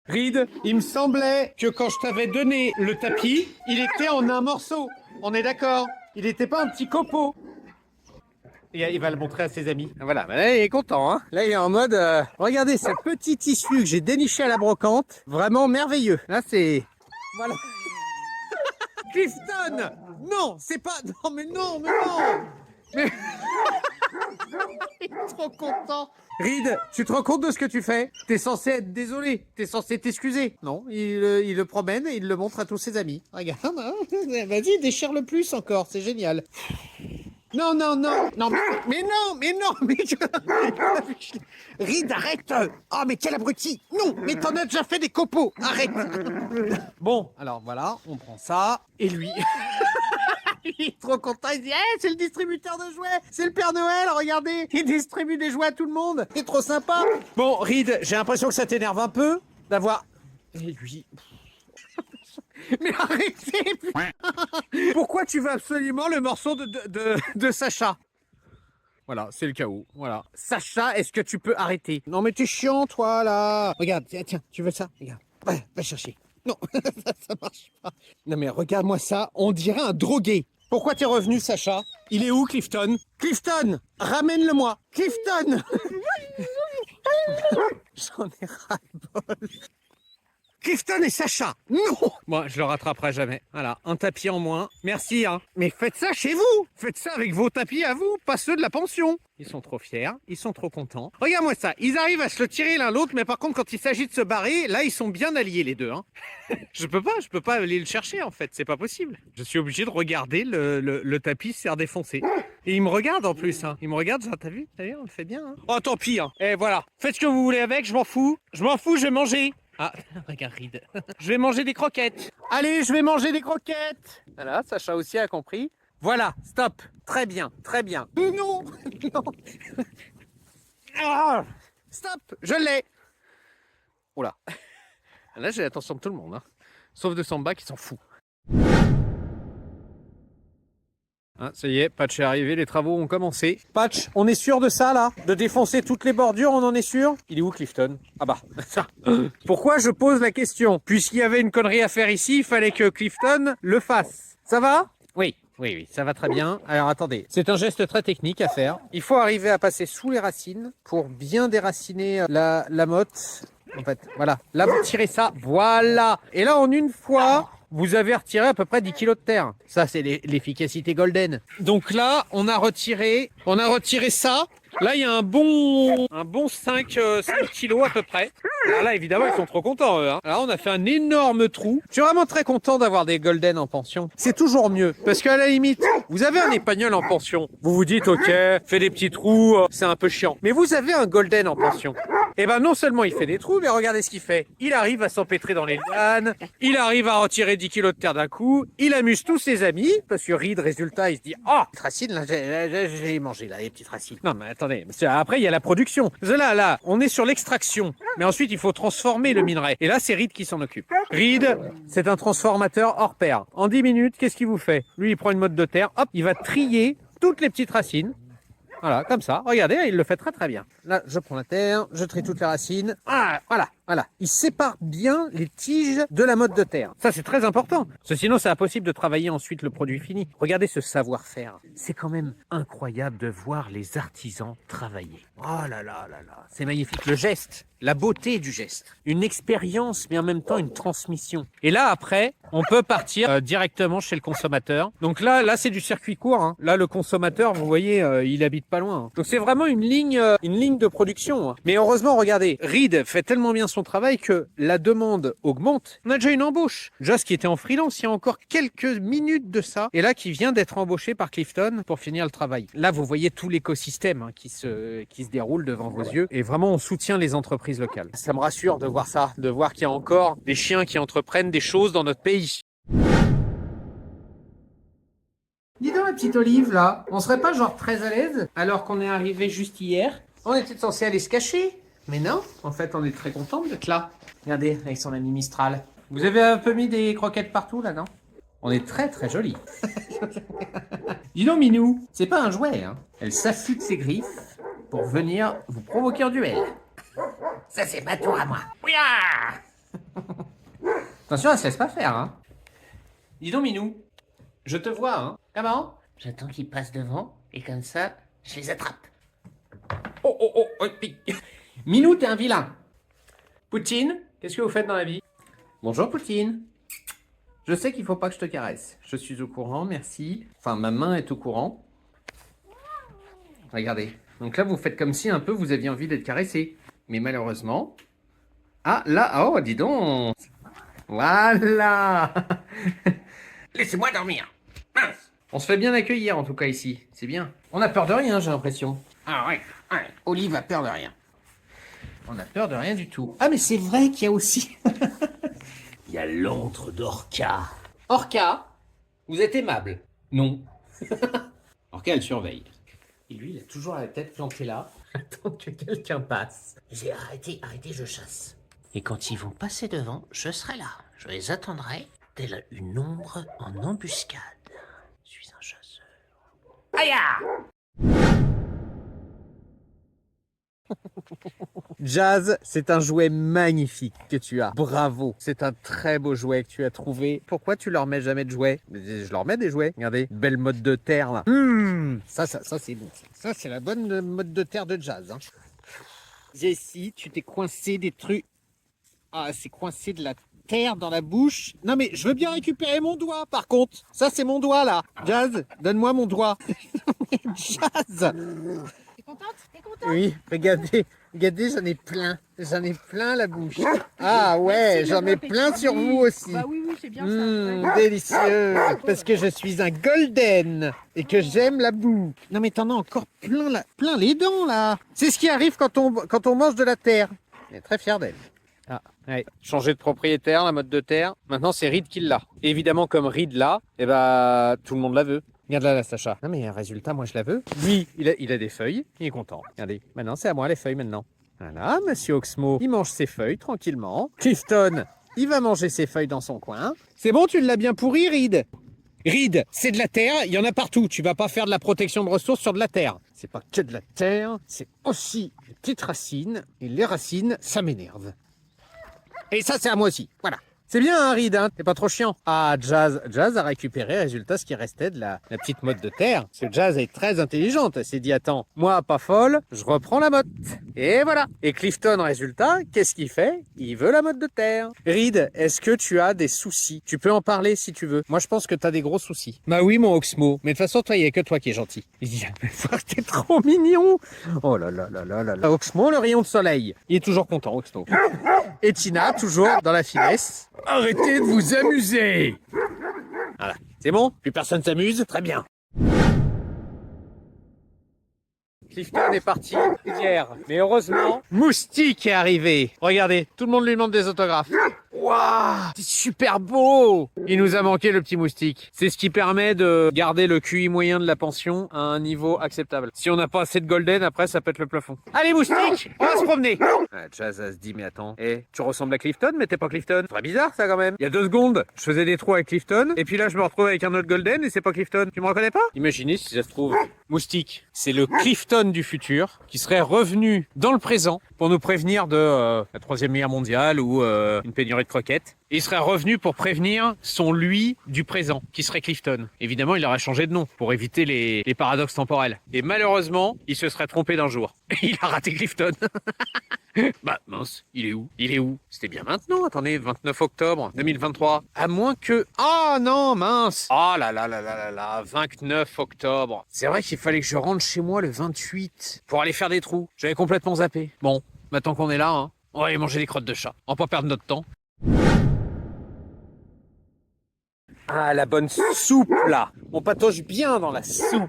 Reed, il me semblait que quand je t'avais donné le tapis, il était en un morceau. On est d'accord? Il n'était pas un petit copeau. Et il va le montrer à ses amis. Voilà, bah là il est content. Hein. Là il est en mode, regardez ce petit tissu que j'ai déniché à la brocante. Vraiment merveilleux. Là c'est... Voilà. Clifton! Non, c'est pas... Non, mais non, mais non! Mais... Il est trop content. Reed, tu te rends compte de ce que tu fais? T'es censé être désolé, t'es censé t'excuser. Non, il le promène et il le montre à tous ses amis. Regarde, hein. Vas-y, déchire le plus encore, c'est génial. Non, non, non, non, mais non, mais non, mais... Reed, arrête. Oh, mais quel abruti. Non, mais t'en as déjà fait des copeaux, arrête. Bon, alors voilà, on prend ça, et lui... Il est trop content, il dit hey, c'est le distributeur de jouets, c'est le Père Noël, regardez, il distribue des jouets à tout le monde, c'est trop sympa. Bon, Reed, j'ai l'impression que ça t'énerve un peu d'avoir... Et lui... Mais arrêtez, putain. Pourquoi tu veux absolument le morceau de Sacha? Voilà, c'est le chaos, voilà. Sacha, est-ce que tu peux arrêter? Non mais t'es chiant, toi, là. Regarde, tiens, tu veux ça? Regarde, ouais, va chercher. Non, ça marche pas. Non mais regarde-moi ça, on dirait un drogué. Pourquoi t'es revenu, Sacha? Il est où, Clifton? Clifton, ramène-le-moi. Clifton. J'en ai ras-le-bol. Clifton et Sacha. Non. Moi, je le rattraperai jamais. Voilà, un tapis en moins. Merci, hein. Mais faites ça chez vous. Faites ça avec vos tapis à vous, pas ceux de la pension. Ils sont trop fiers, ils sont trop contents. Regarde-moi ça, ils arrivent à se le tirer l'un l'autre, mais par contre, quand il s'agit de se barrer, là, ils sont bien alliés, les deux, hein. Je peux pas aller le chercher, en fait, c'est pas possible. Je suis obligé de regarder le tapis se faire défoncer. Et il me regarde en plus, hein. Il me regarde, ça, t'as vu, on le fait bien, hein. Oh, tant pis, hein. Et voilà, faites ce que vous voulez avec, je m'en fous. Je m'en fous, je vais manger. Ah, regarde Reed. Je vais manger des croquettes. Allez, je vais manger des croquettes. Voilà, Sacha aussi a compris. Voilà, stop. Très bien, très bien. Non, non. Ah, stop, je l'ai. Oula. Là, j'ai l'attention de tout le monde. Hein. Sauf de Samba qui s'en fout. Hein, ça y est, Patch est arrivé, les travaux ont commencé. Patch, on est sûr de ça, là? De défoncer toutes les bordures, on en est sûr? Il est où, Clifton? Ah bah, ça. Pourquoi je pose la question? Puisqu'il y avait une connerie à faire ici, il fallait que Clifton le fasse. Ça va? Oui. Oui, oui, ça va très bien. Alors attendez, c'est un geste très technique à faire. Il faut arriver à passer sous les racines pour bien déraciner la motte. En fait, voilà. Là, vous tirez ça. Voilà. Et là, en une fois, vous avez retiré à peu près 10 kilos de terre. Ça, c'est l'efficacité golden. Donc là, on a retiré ça. Là, il y a un bon 5 kilos à peu près. Alors là, évidemment, ils sont trop contents, eux. Hein. Là, on a fait un énorme trou. Je suis vraiment très content d'avoir des golden en pension. C'est toujours mieux. Parce qu'à la limite, vous avez un épagnol en pension. Vous vous dites, ok, fais des petits trous, c'est un peu chiant. Mais vous avez un golden en pension. Et ben non seulement il fait des trous, mais regardez ce qu'il fait. Il arrive à s'empêtrer dans les lianes, il arrive à retirer 10 kilos de terre d'un coup, il amuse tous ses amis, parce que Reed, résultat, il se dit « Oh, petite racine, là, j'ai mangé, là, les petites racines. » Non, mais attendez, après, il y a la production. Là, on est sur l'extraction. Mais ensuite, il faut transformer le minerai. Et là, c'est Reed qui s'en occupe. Reed, c'est un transformateur hors pair. En 10 minutes, qu'est-ce qu'il vous fait? Lui, il prend une motte de terre, hop, il va trier toutes les petites racines. Voilà, comme ça. Regardez, il le fait très très bien. Là, je prends la terre, je trie toutes les racines. Ah, voilà. Il sépare bien les tiges de la motte de terre. Ça, c'est très important. Parce que sinon, c'est impossible de travailler ensuite le produit fini. Regardez ce savoir-faire. C'est quand même incroyable de voir les artisans travailler. Oh là là là là. C'est magnifique. Le geste, la beauté du geste. Une expérience, mais en même temps une transmission. Et là, après, on peut partir directement chez le consommateur. Donc là, c'est du circuit court. Hein. Là, le consommateur, vous voyez, il habite pas loin. Hein. Donc c'est vraiment une ligne de production. Hein. Mais heureusement, regardez, Reed fait tellement bien son travail que la demande augmente. On a déjà une embauche. Joss qui était en freelance il y a encore quelques minutes de ça. Et là, qui vient d'être embauché par Clifton pour finir le travail. Là, vous voyez tout l'écosystème hein, qui se déroule devant vos yeux. Et vraiment, on soutient les entreprises locales. Ça me rassure de voir ça, de voir qu'il y a encore des chiens qui entreprennent des choses dans notre pays. Dis donc, la petite Olive, là, on serait pas genre très à l'aise alors qu'on est arrivé juste hier? On était censé aller se cacher. Mais non, en fait, on est très content d'être là. Regardez, avec son ami Mistral. Vous avez un peu mis des croquettes partout, là, non? On est très très jolis. Dis donc, Minou, c'est pas un jouet, hein. Elle s'affûte ses griffes pour venir vous provoquer en duel. Ça, c'est ma tour à moi. Ouya! Attention, elle se laisse pas faire, hein. Dis donc, Minou, je te vois, hein. Comment? J'attends qu'ils passent devant et comme ça, je les attrape. Oh, oh, oh, oh, Minou, t'es un vilain. Poutine, qu'est-ce que vous faites dans la vie? Bonjour, Poutine. Je sais qu'il faut pas que je te caresse. Je suis au courant, merci. Enfin, ma main est au courant. Regardez. Donc là, vous faites comme si un peu vous aviez envie d'être caressé. Mais malheureusement... Ah, là, oh, dis donc. Voilà. Laissez-moi dormir. Mince. On se fait bien accueillir, en tout cas, ici. C'est bien. On a peur de rien, j'ai l'impression. Ah ouais. Olive a peur de rien. On a peur de rien du tout. Ah, mais c'est vrai qu'il y a aussi... Il y a l'antre d'Orca. Orca, vous êtes aimable. Non. Orca, elle surveille. Et lui, il a toujours la tête plantée là. Attends que quelqu'un passe. J'ai arrêté, je chasse. Et quand ils vont passer devant, je serai là. Je les attendrai, telle une ombre en embuscade. Je suis un chasseur. Aïe! Jazz, c'est un jouet magnifique que tu as. Bravo. C'est un très beau jouet que tu as trouvé. Pourquoi tu leur mets jamais de jouets? Je leur mets des jouets. Regardez, belle mode de terre là. Ça c'est bon. Ça c'est la bonne mode de terre de Jazz. Hein. Jessie, tu t'es coincé des trucs. Ah, c'est coincé de la terre dans la bouche. Non mais je veux bien récupérer mon doigt par contre. Ça c'est mon doigt là. Jazz, donne-moi mon doigt. Jazz. T'es contente? T'es contente? Oui, regardez, j'en ai plein. J'en ai plein la bouche. Ah ouais, j'en ai plein sur vous aussi. Bah oui, c'est bien ça. Délicieux. Parce que je suis un golden et que j'aime la boue. Non mais t'en as encore plein les dents là. C'est ce qui arrive quand on mange de la terre. On est très fier d'elle. Ah, ouais. Changer de propriétaire, la mode de terre. Maintenant, c'est Reed qui l'a. Et évidemment, comme Reed l'a, eh ben, tout le monde la veut. Regarde là, Sacha. Non, mais résultat, moi, je la veux. Lui, il a des feuilles. Il est content. Regardez. Maintenant, c'est à moi, les feuilles, maintenant. Voilà, monsieur Oxmo. Il mange ses feuilles tranquillement. Clifton, il va manger ses feuilles dans son coin. C'est bon, tu l'as bien pourri, Reed? Reed, c'est de la terre, il y en a partout. Tu vas pas faire de la protection de ressources sur de la terre. C'est pas que de la terre, c'est aussi des petites racines. Et les racines, ça m'énerve. Et ça, c'est à moi aussi. Voilà. C'est bien, hein, Reed, hein, t'es pas trop chiant. Ah, Jazz a récupéré, résultat, ce qui restait de la petite motte de terre. Parce que Jazz est très intelligente. Elle s'est dit, attends, moi, pas folle, je reprends la motte. Et voilà. Et Clifton, résultat, qu'est-ce qu'il fait? Il veut la motte de terre. Reed, est-ce que tu as des soucis? Tu peux en parler si tu veux. Moi, je pense que t'as des gros soucis. Bah oui, mon Oxmo. Mais de toute façon, toi, il y a que toi qui est gentil. Il dit, mais t'es trop mignon. Oh là là là là là là. Oxmo, le rayon de soleil. Il est toujours content, Oxmo. Et Tina, toujours dans la finesse. Arrêtez de vous amuser! Voilà. C'est bon? Plus personne s'amuse? Très bien. Clifton est parti hier. Mais heureusement, Moustique est arrivé. Regardez, tout le monde lui demande des autographes. Waouh, c'est super beau! Il nous a manqué le petit Moustique. C'est ce qui permet de garder le QI moyen de la pension à un niveau acceptable. Si on n'a pas assez de golden, après ça pète le plafond. Allez Moustique, on va se promener! Jazz se dit, mais attends, tu ressembles à Clifton, mais t'es pas Clifton. C'est très bizarre ça quand même. Il y a 2 secondes, je faisais des trous avec Clifton, et puis là je me retrouve avec un autre golden et c'est pas Clifton. Tu me reconnais pas? Imaginez si ça se trouve, Moustique, c'est le Clifton du futur qui serait revenu dans le présent pour nous prévenir de la 3e guerre mondiale ou une pénurie de croquettes. Et il serait revenu pour prévenir son lui du présent, qui serait Clifton. Évidemment, il aurait changé de nom pour éviter les paradoxes temporels. Et malheureusement, il se serait trompé d'un jour. Il a raté Clifton. Bah mince, il est où? Il est où? C'était bien maintenant, attendez, 29 octobre 2023. À moins que... Oh non, mince! Oh là là là là là là, 29 octobre. C'est vrai qu'il fallait que je rentre chez moi le 28 pour aller faire des trous. J'avais complètement zappé. Bon, maintenant qu'on est là, hein, on va aller manger des crottes de chat. On va pas perdre notre temps. Ah, la bonne soupe, là. On patauge bien dans la soupe.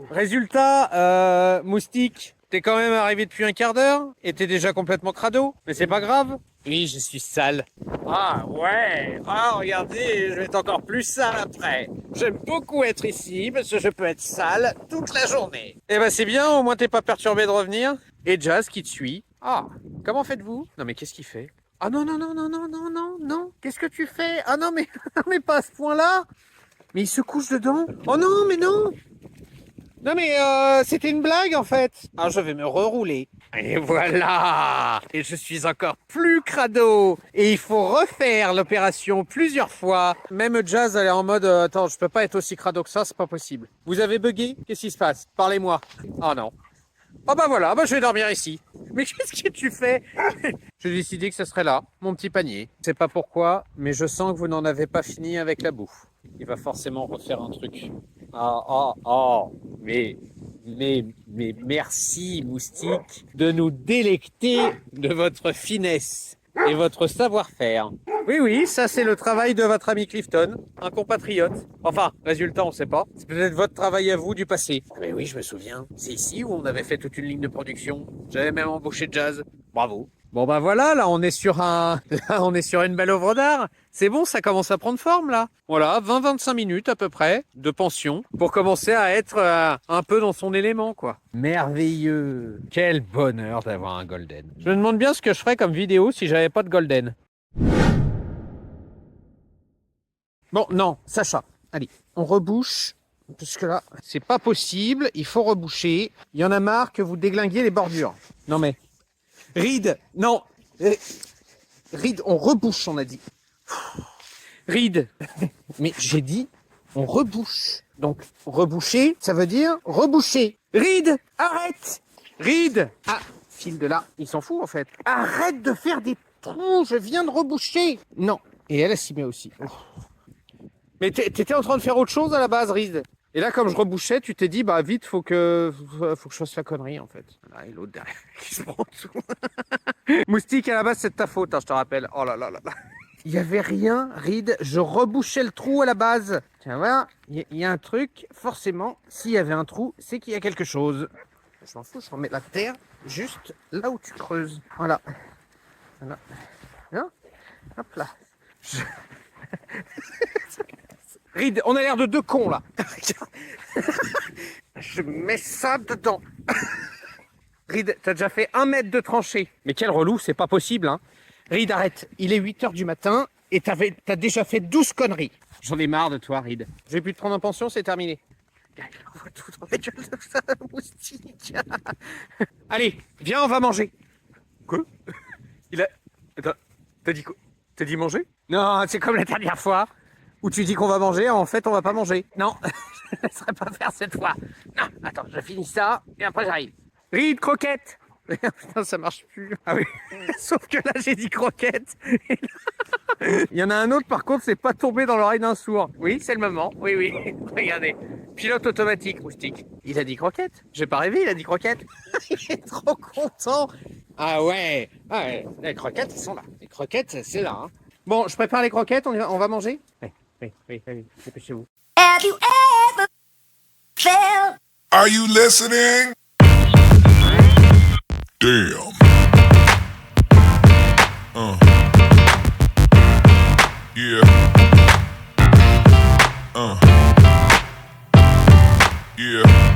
Résultat, Moustique, t'es quand même arrivé depuis un quart d'heure et t'es déjà complètement crado. Mais c'est pas grave. Oui, je suis sale. Ah, ouais. Ah, regardez, je vais être encore plus sale après. J'aime beaucoup être ici parce que je peux être sale toute la journée. Eh ben, c'est bien, au moins t'es pas perturbé de revenir. Et Jazz qui te suit. Ah, comment faites-vous? Non, mais qu'est-ce qu'il fait? Ah non, non, non, non, non, non, non, non. Qu'est-ce que tu fais? Ah non, mais, mais pas à ce point-là. Mais il se couche dedans. Oh non, mais non. Non, mais c'était une blague, en fait. Ah, je vais me rerouler. Et voilà. Et je suis encore plus crado. Et il faut refaire l'opération plusieurs fois. Même Jazz, elle est en mode attends, je peux pas être aussi crado que ça, c'est pas possible. Vous avez bugué? Qu'est-ce qui se passe? Parlez-moi. Oh non. Oh bah voilà, bah je vais dormir ici. Mais qu'est-ce que tu fais? J'ai décidé que ce serait là, mon petit panier. Je sais pas pourquoi, mais je sens que vous n'en avez pas fini avec la bouffe. Il va forcément refaire un truc. Mais merci, moustique, de nous délecter de votre finesse et votre savoir-faire. Oui, ça c'est le travail de votre ami Clifton, un compatriote. Enfin, résultat, on sait pas. C'est peut-être votre travail à vous du passé. Mais oui, je me souviens. C'est ici où on avait fait toute une ligne de production. J'avais même embauché Jazz. Bravo. Bon bah voilà, là on est sur là, on est sur une belle œuvre d'art. C'est bon, ça commence à prendre forme là. Voilà, 20-25 minutes à peu près de pension pour commencer à être un peu dans son élément quoi. Merveilleux. Quel bonheur d'avoir un golden. Je me demande bien ce que je ferais comme vidéo si j'avais pas de golden. Bon, non, Sacha, allez, on rebouche. Parce que là, c'est pas possible, il faut reboucher. Il y en a marre que vous déglinguiez les bordures. Non mais... Reed, non. Reed, on rebouche, on a dit. Reed, mais j'ai dit, on rebouche. Donc, reboucher, ça veut dire reboucher. Reed, arrête. Reed, ah, file de là, il s'en fout en fait. Arrête de faire des trous, je viens de reboucher. Non, et elle s'y met aussi. Oh. Mais t'étais en train de faire autre chose à la base, Reed. Et là, comme je rebouchais, tu t'es dit, bah vite, faut que je fasse la connerie, en fait. Là, et l'autre derrière qui se prend tout. Moustique, à la base, c'est de ta faute, hein, je te rappelle. Oh là là là là. Il y avait rien, Reed. Je rebouchais le trou à la base. Tiens, voilà, il y a un truc. Forcément, s'il y avait un trou, c'est qu'il y a quelque chose. Je m'en fous, je remets la terre juste là où tu creuses. Voilà. Voilà. Hein? Hop là. Reed, on a l'air de deux cons là. Je mets ça dedans. Reed, t'as déjà fait 1 mètre de tranchée. Mais quel relou, c'est pas possible, hein. Reed, arrête. Il est 8h du matin et t'as déjà fait 12 conneries. J'en ai marre de toi, Reed. Je vais plus te prendre en pension, c'est terminé. On voit tout dans la gueule de ça, moustique. Allez, viens, on va manger. Quoi? Il a... Attends, t'as dit quoi? T'as dit manger? Non, c'est comme la dernière fois. Où tu dis qu'on va manger, en fait on va pas manger. Non, je ne laisserai pas faire cette fois. Non, attends, je finis ça et après j'arrive. Reed, croquette. Putain, ça marche plus. Ah oui, sauf que là j'ai dit croquette. Il y en a un autre par contre, c'est pas tombé dans l'oreille d'un sourd. Oui, c'est le moment. Oui. Regardez, pilote automatique, moustique. Il a dit croquette. J'ai pas rêvé, il a dit croquette. Il est trop content. Ah ouais, les croquettes, elles sont là. Les croquettes, c'est là. Hein. Bon, je prépare les croquettes, on va manger. Oui, dépêchez-vous. Have you ever felt? Are you listening? Damn. Yeah. Yeah.